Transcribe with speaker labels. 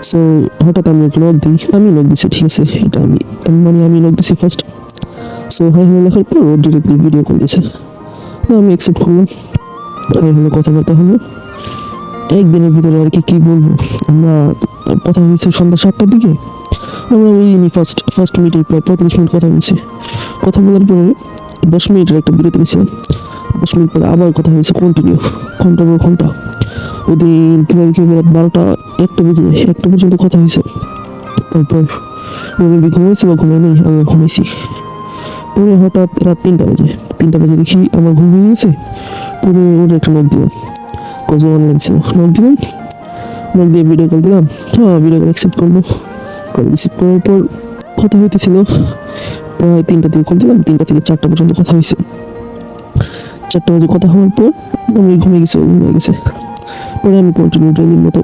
Speaker 1: So হঠাৎ আমি ওকে knock দিই, আমি নক দিচ্ছি, ঠিক আছে, এটা আমি নক দিচ্ছি ফার্স্ট। সো হাই হ্যালো লেখার পর ও ডিরেক্টলি ভিডিও কল দিয়েছে। আমি অ্যাকসেপ্ট করলাম, হাই হ্যালো কথাবার্তা হলো। একদিনের ভিতরে আর কি কি বলবো, আমরা কথা হয়েছে সন্ধ্যা 7টার দিকে। আমরা ওই ফার্স্ট মিটে প্রায় 35 মিনিট কথা বলছি। কথা বলার পরে 10 মিনিটের একটা বিরতি নিয়েছিলাম। 10 মিনিট পরে আবার কথা হয়েছে কন্টিনিউ, ঘন্টার পর ঘন্টা। ওই দিন কীভাবে রাত 12টা 1টা বেজে 1টা পর্যন্ত কথা হয়েছে। তারপর রবি ঘুমাইছি বা ঘুমাই নেই, আমি ঘুমাইছি। পরে হঠাৎ রাত 3টা বাজে দেখি আমার ঘুম ভেঙে গেছে। পরে ওর একটা নোট দিলাম, কজন অনলাইন ছিল, নোট দিলাম, নোট দিয়ে ভিডিও কল দিলাম। হ্যাঁ, ভিডিও কল অ্যাকসেপ্ট করবো। কল রিসিভ করার পর কথা হইতেছিল, প্রায় 3টা দিয়ে কল দিলাম, 3টা থেকে 4টা পর্যন্ত কথা হয়েছে। 4টা বাজে কথা হওয়ার পর আমি ঘুমিয়ে গেছি, ও ঘুমিয়ে গেছে। পরে আমি কন্টিনিউ ট্রেনিং মতো